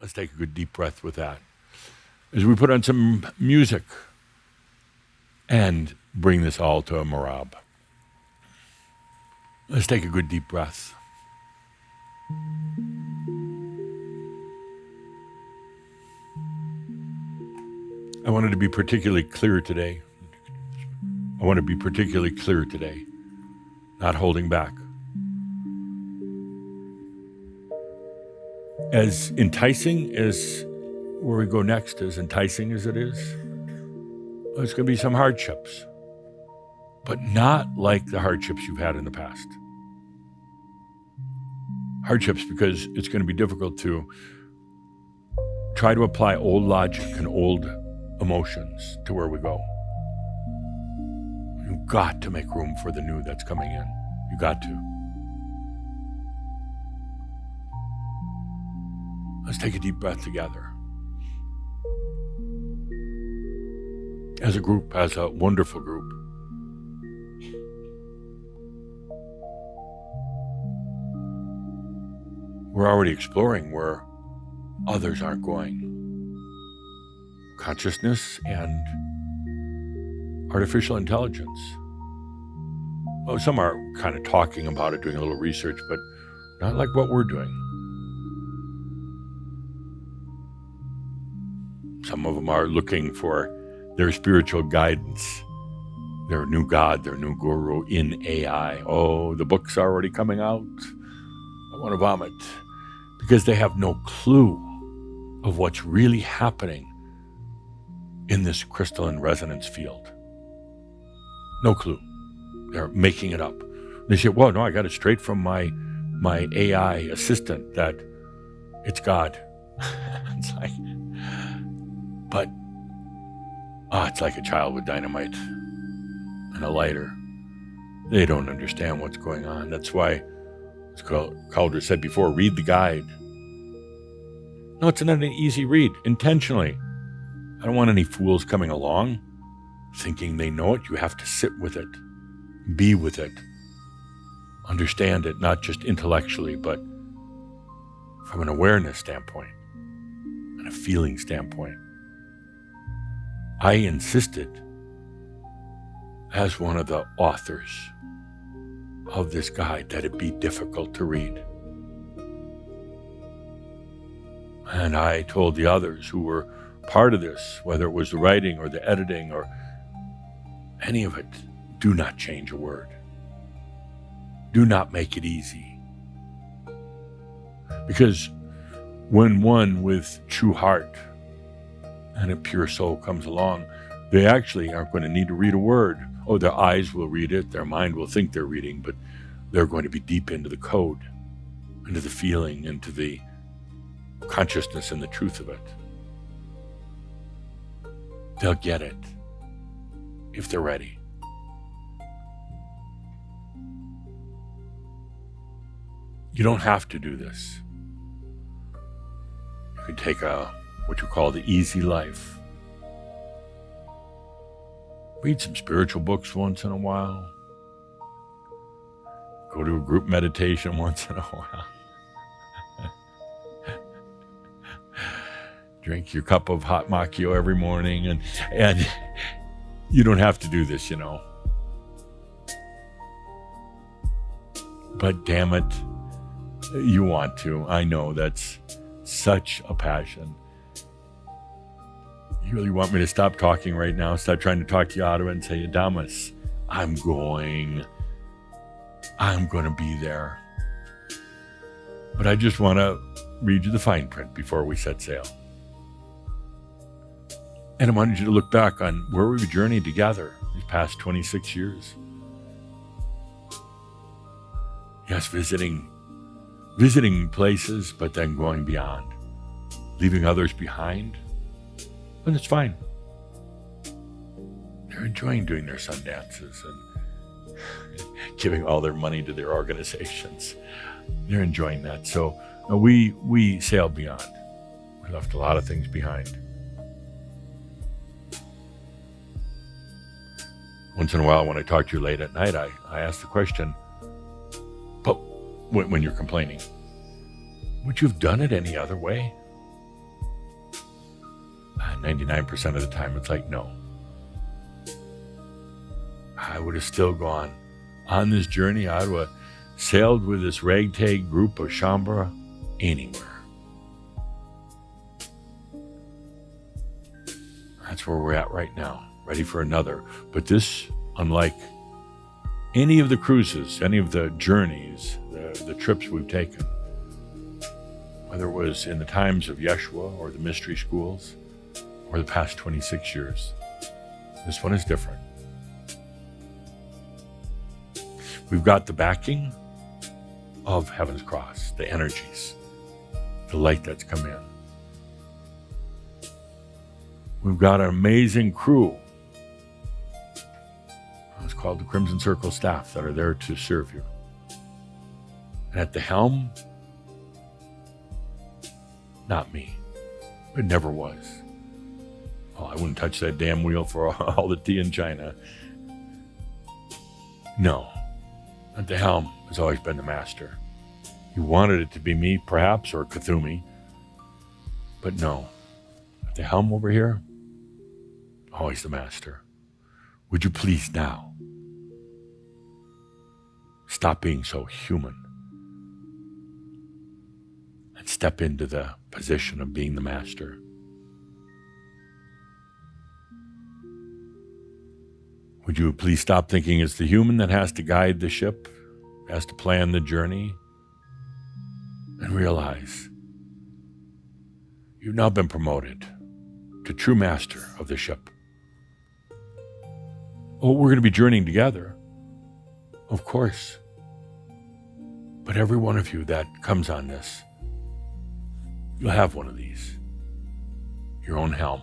Let's take a good deep breath with that. As we put on some music and bring this all to a Merabh. Let's take a good deep breath. I wanted to be particularly clear today. I want to be particularly clear today, not holding back. As enticing as where we go next, as enticing as it is, there's going to be some hardships, but not like the hardships you've had in the past. Hardships because it's going to be difficult to try to apply old logic and old emotions to where we go. You've got to make room for the new that's coming in. You got to. Let's take a deep breath together. As a group, as a wonderful group. We're already exploring where others aren't going. Consciousness and artificial intelligence. Oh, some are kind of talking about it, doing a little research, but not like what we're doing. Some of them are looking for their spiritual guidance, their new God, their new guru in AI. Oh, the book's are already coming out. I want to vomit. Because they have no clue of what's really happening in this crystalline resonance field. No clue. They're making it up. They say, well, no, I got it straight from my AI assistant that it's God. It's like, but it's like a child with dynamite and a lighter. They don't understand what's going on. That's why, as Calder said before, read the guide. No, it's not an easy read, intentionally. I don't want any fools coming along thinking they know it. You have to sit with it, be with it, understand it, not just intellectually, but from an awareness standpoint and a feeling standpoint. I insisted, as one of the authors of this guide, that it be difficult to read. And I told the others who were part of this, whether it was the writing or the editing or any of it, do not change a word. Do not make it easy. Because when one with true heart and a pure soul comes along, they actually aren't going to need to read a word. Oh, their eyes will read it, their mind will think they're reading, but they're going to be deep into the code, into the feeling, into the consciousness and the truth of it. They'll get it if they're ready. You don't have to do this. You can take what you call the easy life. Read some spiritual books once in a while. Go to a group meditation once in a while. Drink your cup of hot macchio every morning, and you don't have to do this, you know. But damn it, you want to. I know that's such a passion. You really want me to stop talking right now, stop trying to talk you out of it and say, Adamus, I'm going to be there. But I just want to read you the fine print before we set sail. And I wanted you to look back on where we've journeyed together these past 26 years. Yes, visiting places, but then going beyond, leaving others behind. And it's fine. They're enjoying doing their sun dances and giving all their money to their organizations. They're enjoying that. So we sailed beyond. We left a lot of things behind. Once in a while, when I talk to you late at night, I ask the question, but when you're complaining, would you have done it any other way? 99% of the time it's like, no. I would have still gone on this journey. I would have sailed with this ragtag group of Shambhala anywhere. That's where we're at right now, ready for another. But this, unlike any of the cruises, any of the journeys, the trips we've taken, whether it was in the times of Yeshua or the mystery schools or the past 26 years, this one is different. We've got the backing of Heaven's Cross, the energies, the light that's come in. We've got an amazing crew. It's called the Crimson Circle staff that are there to serve you. And at the helm, not me. It never was. Oh, I wouldn't touch that damn wheel for all the tea in China. No. At the helm has always been the master. He wanted it to be me, perhaps, or Cthulhu. But no. At the helm over here, always the master. Would you please now stop being so human and step into the position of being the master? Would you please stop thinking it's the human that has to guide the ship, has to plan the journey, and realize you've now been promoted to true master of the ship. Oh, we're going to be journeying together, of course. But every one of you that comes on this, you'll have one of these, your own helm.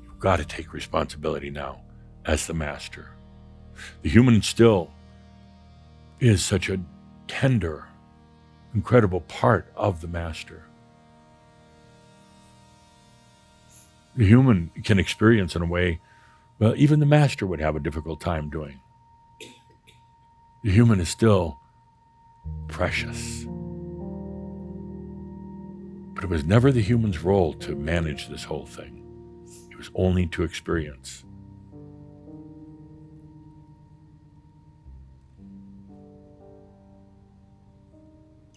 You've got to take responsibility now as the master. The human still is such a tender, incredible part of the master. The human can experience in a way, well, even the master would have a difficult time doing. The human is still precious. But it was never the human's role to manage this whole thing. It was only to experience.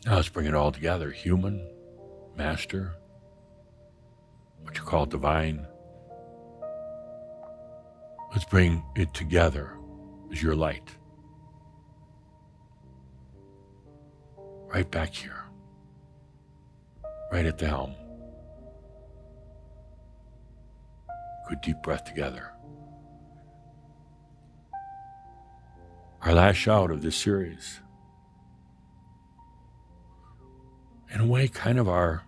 Now let's bring it all together. Human, master, what you call divine. Let's bring it together as your light. Right back here. Right at the helm. Good deep breath together. Our last shout of this series. In a way, kind of our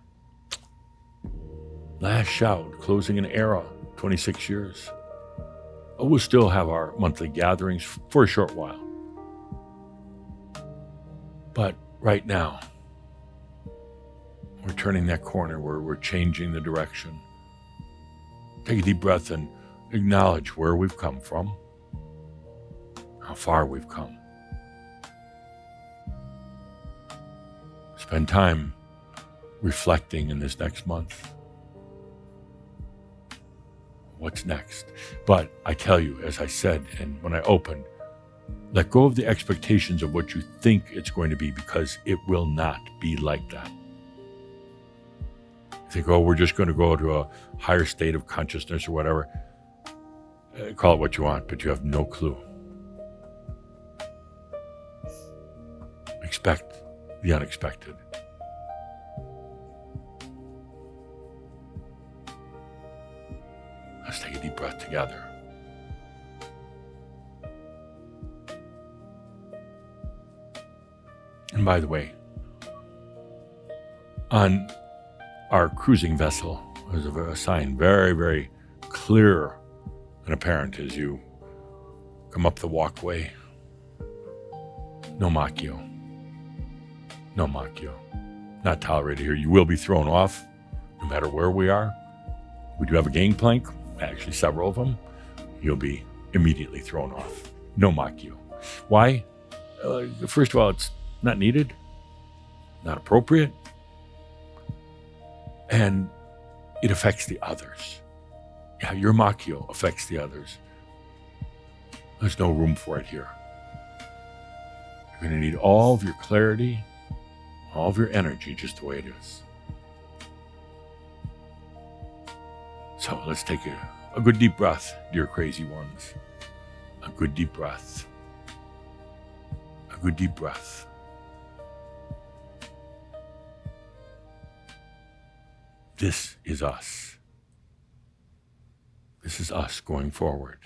last shout, closing an era, 26 years. We'll still have our monthly gatherings for a short while. But right now, we're turning that corner where we're changing the direction. Take a deep breath and acknowledge where we've come from, how far we've come. Spend time reflecting in this next month. What's next? But I tell you, as I said, and when I opened, let go of the expectations of what you think it's going to be, because it will not be like that. You think, oh, we're just going to go to a higher state of consciousness or whatever. Call it what you want, but you have no clue. Expect the unexpected. Let's take a deep breath together. And by the way, on our cruising vessel, there's a sign very, very clear and apparent as you come up the walkway. No Makio. No Makio. Not tolerated here. You will be thrown off, no matter where we are. We do have a gangplank, actually several of them. You'll be immediately thrown off. No Makio. Why? First of all, it's not needed, not appropriate. and it affects the others. Yeah, your Makio affects the others. There's no room for it here. You're going to need all of your clarity, all of your energy just the way it is. So let's take a good deep breath, dear crazy ones. A good deep breath. A good deep breath. This is us. This is us going forward.